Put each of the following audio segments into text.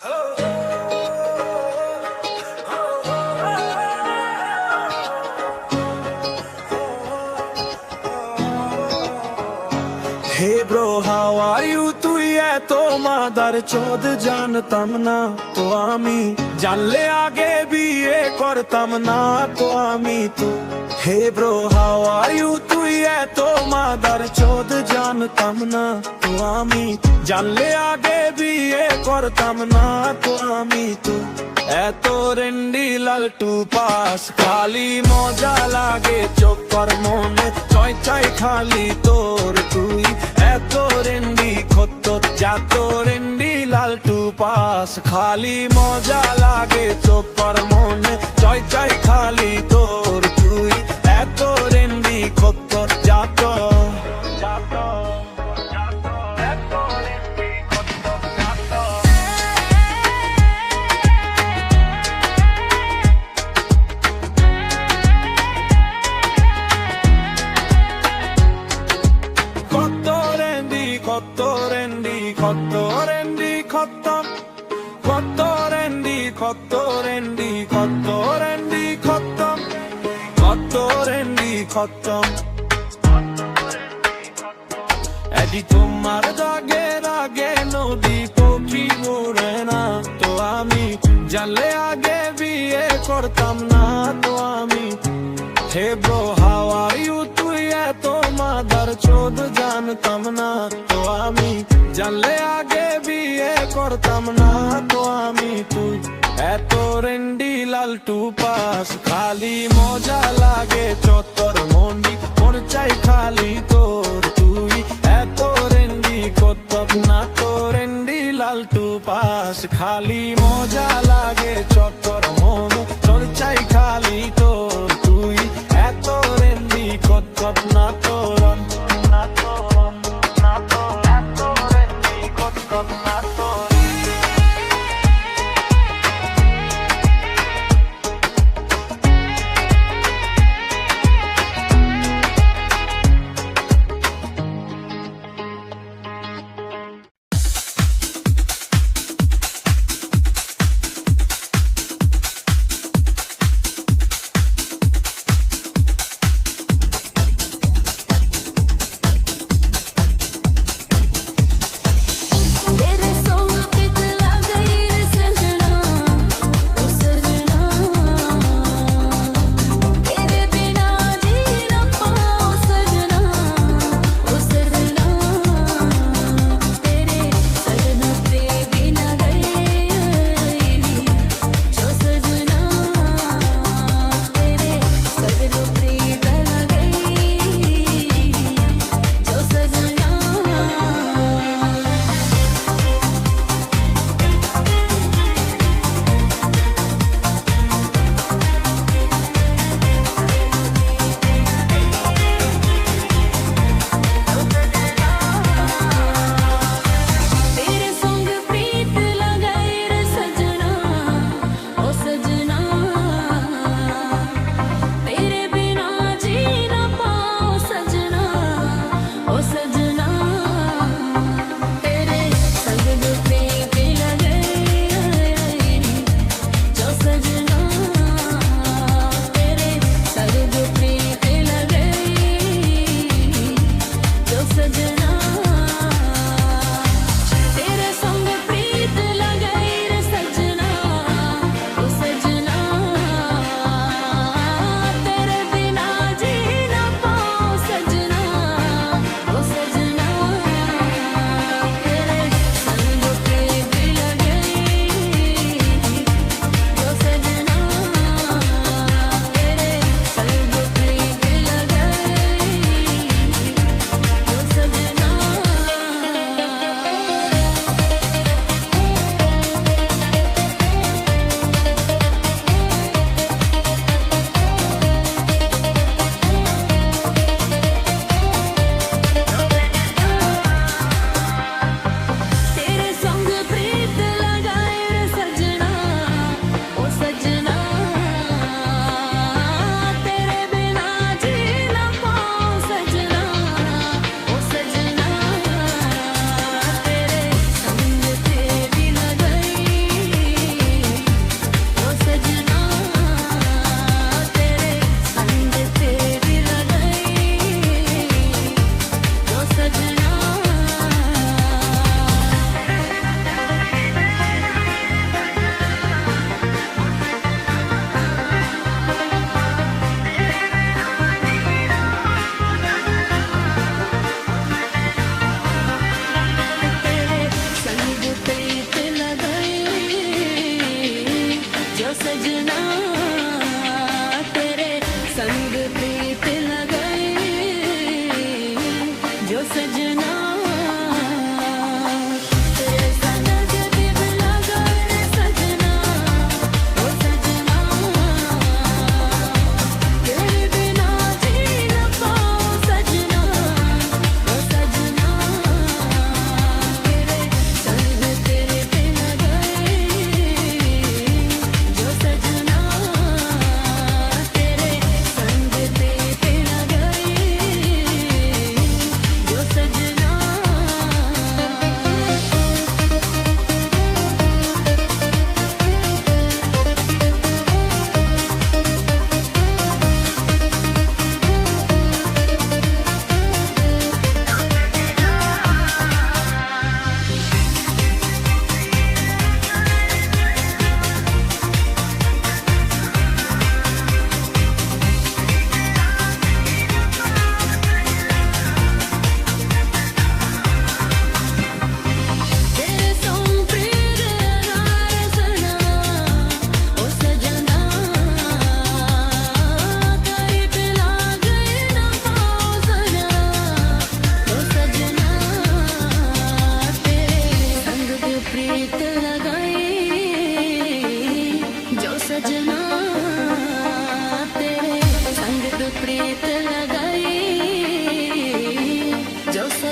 Hey bro, how are you? তুই এত mother চোদ জানতাম না তো আমি, জানলে আগে বিয়ে করতাম না তো আমি তো। Hey bro, how are you? তুই এত মাদার চোদ জানতাম না তো আমি, জানলে আগে বিয়ে করতাম না তো আমি তো। এত রেন্ডি লালটু পাস, খালি মজা লাগে চোখর মনে, চয় চাই খালি তোর তুই। এত রেন্ডি খত যাত রেন্ডি লালটু পাস, খালি মজা লাগে চোখর মনে, চয় চাই খালি তোর তুই। এত রেন্ডি খত যাত যাত কত রেন্ডি কত রেন্ডি খতম, কত রেন্ডি কত রেন্ডি কত রেন্ডি খতম, কত রেন্ডি খতম। এদি তোমার দাগে রাগে নদী পক্ষী উড়ে না তো আমি, জানলে আগে বিয়ে করতাম না তো আমি। Hey bro, how are you? তুই এত মাদার চোদ জানতাম না তো আমি, জানলে আগে বিয়ে করতাম না তো আমি তুই। এত রেন্ডি লালটু পাস, খালি মজা লাগে চত্বর মন্ডি, মন চাই খালি তোর তুই। এত রেন্ডি করতাম না তো রেন্ডি লালটু পাস, খালি মজা লাগে চত্বর মন, তোর চাই খালি তোর তুই। এত রেন্ডি করতাম না তোর না তোর না তোর, এত রেন্ডি করতাম না তোর। सजना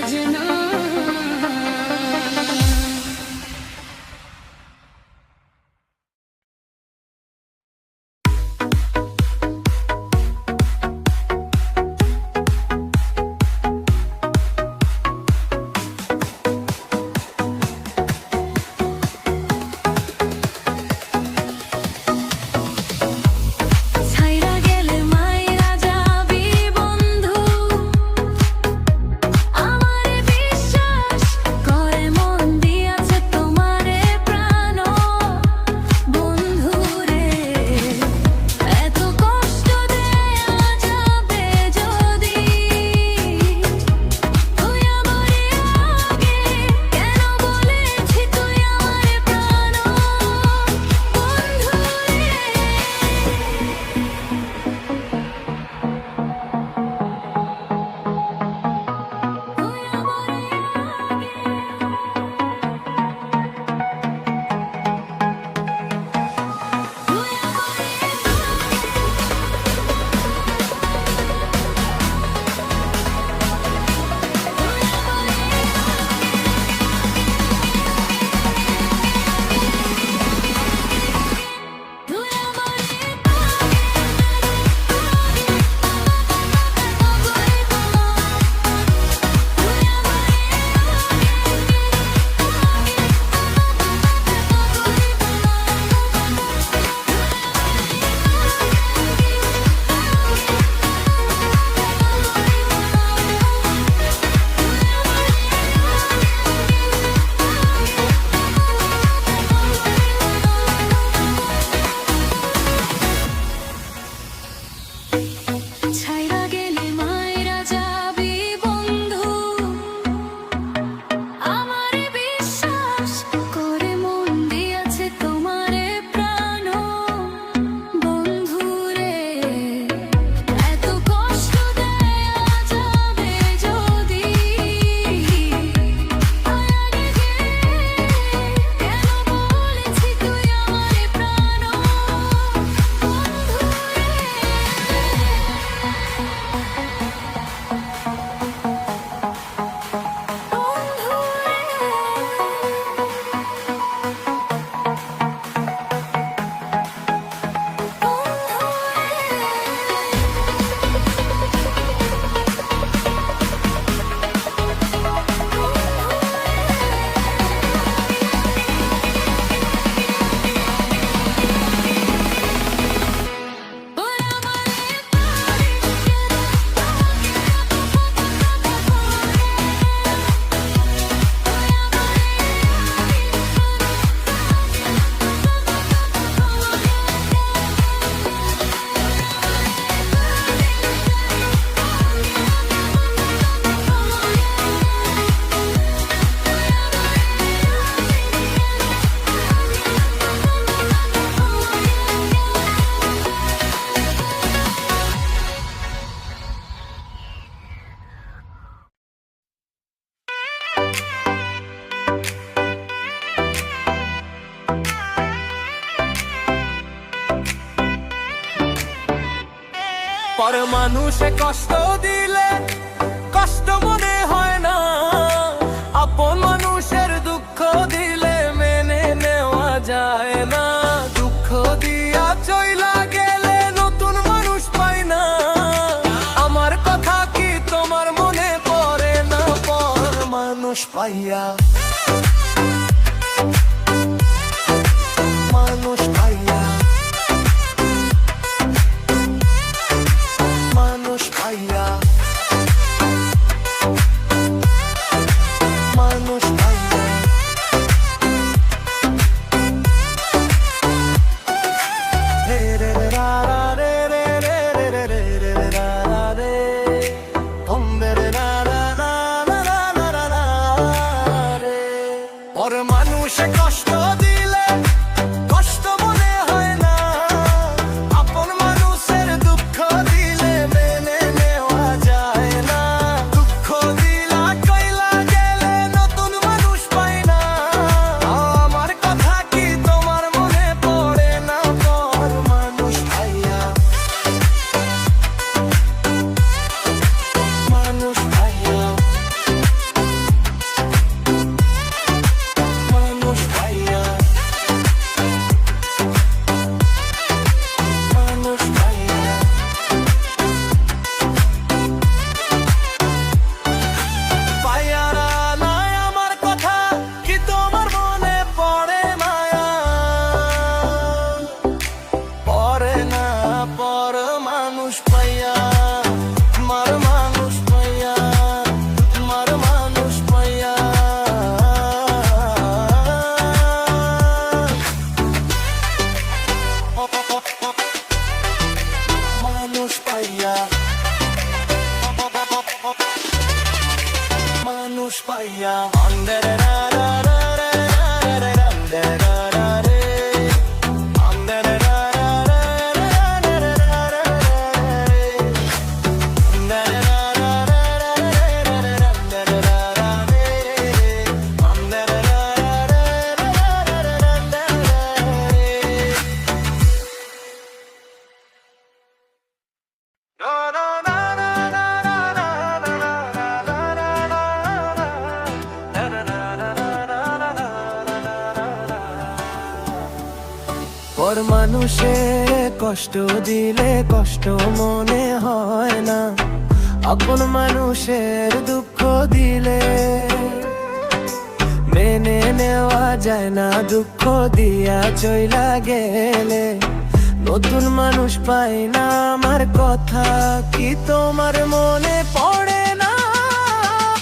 सजना পর মানুষে কষ্ট দিলে কষ্ট মনে হয় না, আপন মানুষের দুঃখ দিলে মেনে নেওয়া যায় না। দুঃখ দিয়া চইলা গেলে নতুন মানুষ পাই না, আমার কথা কি তোমার মনে পড়ে না পর মানুষ পাইয়া? মানুষ পাইয়া, মানুষ পাইয়া, মানুষ পাইয়া। রে রে রা রা রে রে রে রে রে রে রে রা রা রে তোমরে রে রা রা রা রা রা রা রা রে। ওর মানুষে কষ্ট মানুষ পাইয়া পর মানুষে কষ্ট দিলে কষ্ট মনে হয় না, আপন মানুষের দুঃখ দিলে মেনে নেওয়া যায় না, দুঃখ দিয়া চইলা গেলে নতুন মানুষ পাই না। আমার কথা কি তোমার মনে পড়ে না,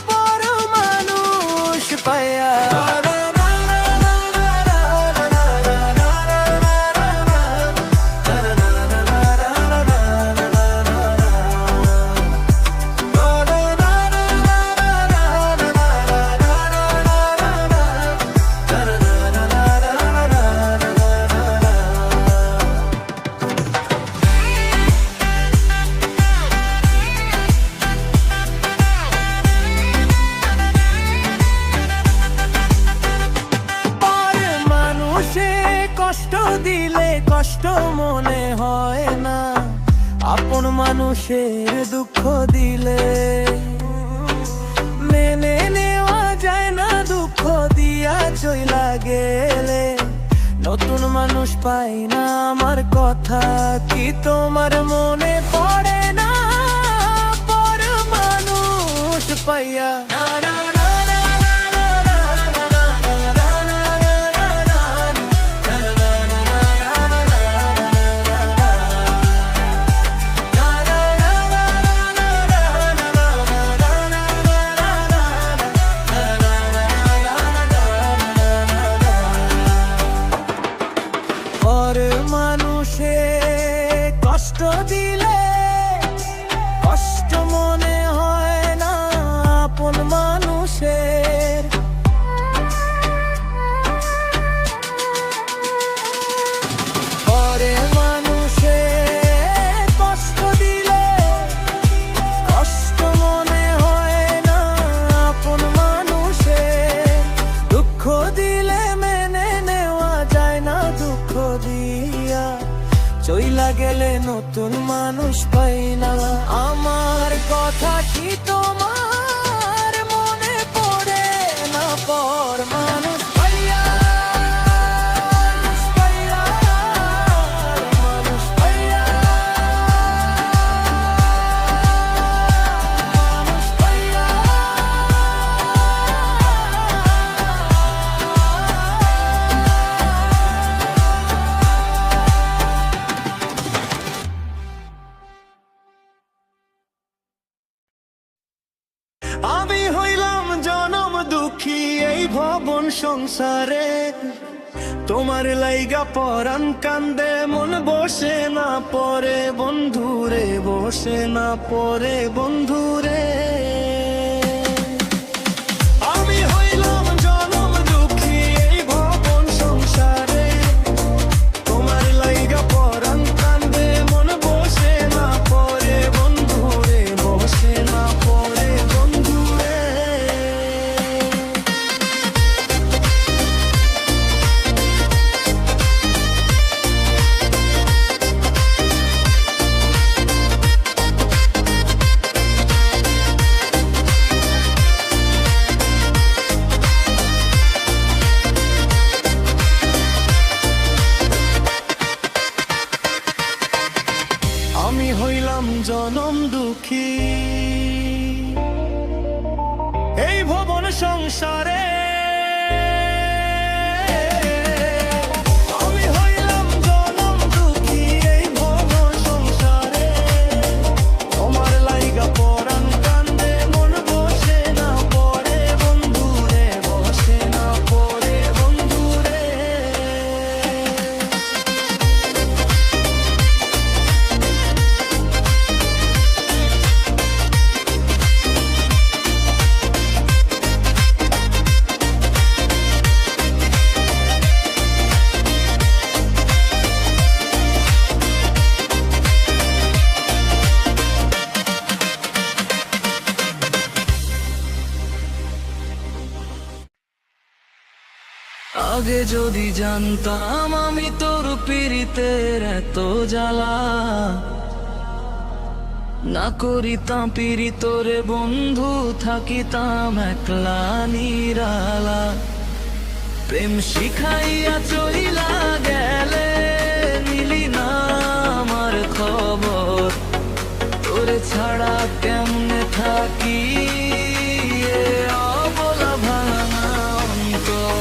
পর মানুষ পাইয়া কষ্ট দিলে কষ্ট মনে হয় না, আপন মানুষের দুঃখ দিলে মেনে নেওয়া যায় না, দুঃখ দিয়া চইলা গেলে নতুন মানুষ পাই না। আমার কথা কি তোমার মনে পড়ে না, পর মানুষ পাইয়া মানুষে কষ্ট দিলে কষ্ট মনে হয় না, আপন মানুষের পরে মানুষে কষ্ট দিলে কষ্ট মনে হয় না, আপন মানুষের দুঃখ দিলে মেনে নেওয়া যায় না, দুঃখ দিয়া চইলা গেলে নতুন মানুষ পাই না। আমার কথা কি তোমার মনে পড়ে না, পর মানুষ পাইয়া মানুষ পাইয়া মানুষ পাইয়া আমি হইলাম জনম দুঃখী এই ভবন সংসারে, তোমার লাইগা পরাণ কান্দে মন বসে না পরে বন্ধুরে, বসে না পরে বন্ধুরে। আমি হইলাম জনম দুঃখী এই ভবন সংসারে, তোমার লাইগা পরাণ কান্দে মন বসে না পরে বন্ধুরে, বসে না পরে বন্ধুরে। আমি হইলাম জনম দুঃখী এই ভবন সংসারে, আমি হইলাম জনম দুঃখী এই ভবন সংসারে, তোমার লাইগা পরাণ কান্দে মন বসে না পরে বন্ধুরে, বসে না পরে বন্ধুরে। আগে যদি জানতাম আমি তোর পীড়িতের এত জ্বালা, না করিতাম পিরি তোরে বন্ধু, থাকিতাম একলা নিরালা। প্রেম শিখাইয়া চইলা গেলে নিলি না আমার খবর, তোরে ছাড়া কেমনে থাকি এ অবলা ভাঙা অন্তর।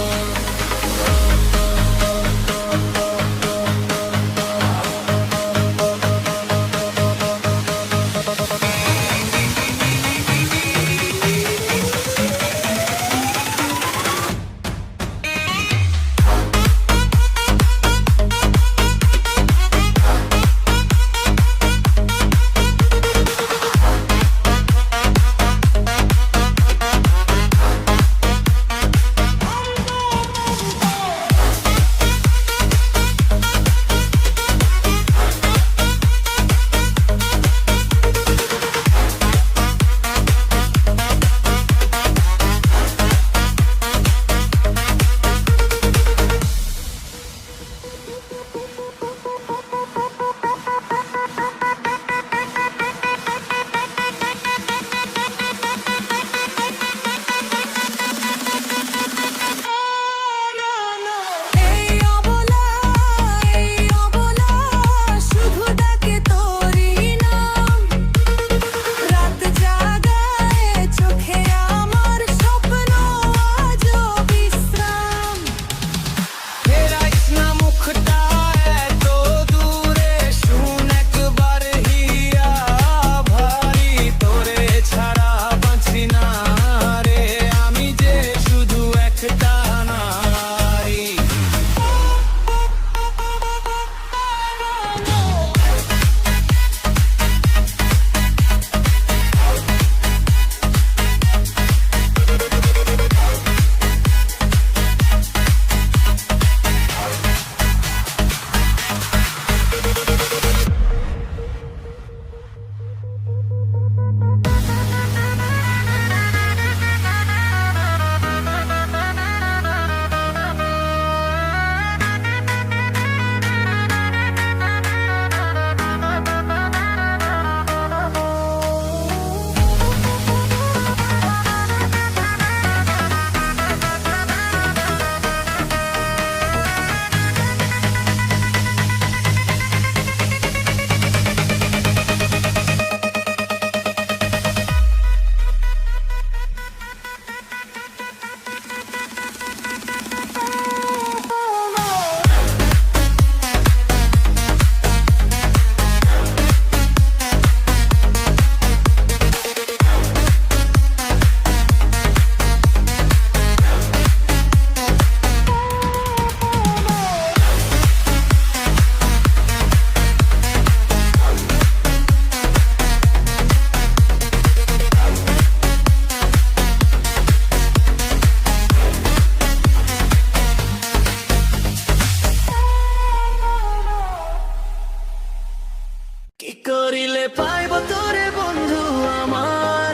করিলে পাইব তোরে বন্ধু আমার,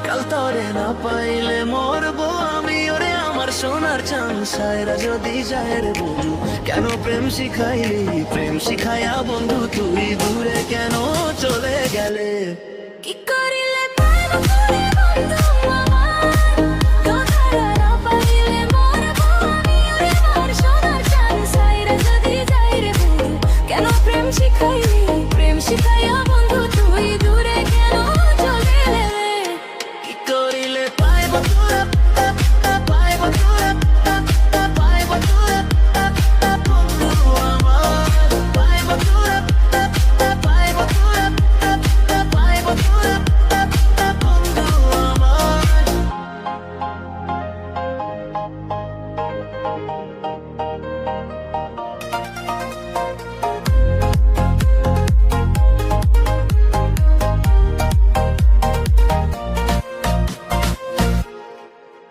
কাল তরে না পাইলে মরবো আমি। ওরে আমার সোনার চাঁদ সায়রা যদি যায় রে বন্ধু, কেন প্রেম শিখাইলি? প্রেম শিখাইয়া বন্ধু তুই দূরে কেন চলে গেলে? কি করিলে পাইব তোরে বন্ধু আমার, কাল তরে না পাইলে মরবো আমি। ওরে আমার সোনার চাঁদ সায়রা যদি যায় রে বন্ধু, কেন প্রেম শিখাইলি? প্রেম শিখাইয়া বন্ধু তুই দূরে কেন চলে গেলে? কি করিলে পাইব তোরে, পাইব তোরে, পাইব তোরে বন্ধু আমার, পাইব তোরে, পাইব তোরে, পাইব তোরে বন্ধু আমার।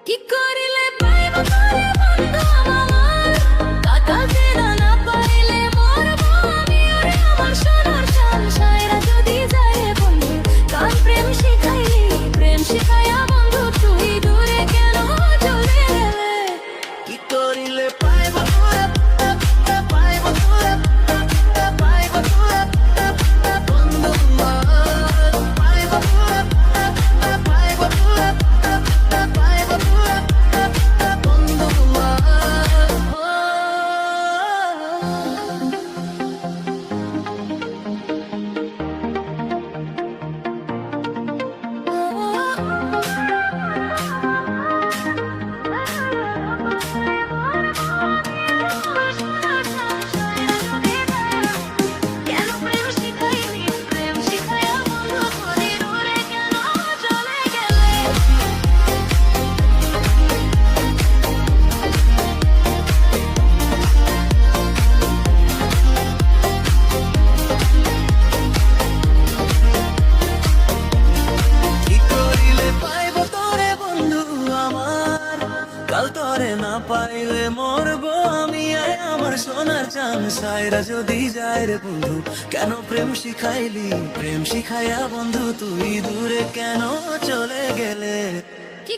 কি করিলে পাইব তোরে বন্ধু আমার, কাল ফেরা না পাইলে মরবো আমি। ওরে আমার সোনার চাঁদ সায়রা যদি যায় রে বন্ধু, কাল প্রেম শিখাইলি? প্রেম শিখাইয়া বন্ধু তুই দূরে কেন চলে গেলে? কি করিলে পাইব কাল তরে না পাইলে মরবো আমি, আয় আমার সোনার চান সাইরা যদি যায় রে বন্ধু। কেন প্রেম শিখাইলি, প্রেম শিখাইয়া বন্ধু তুই দূরে কেন চলে গেলে? কি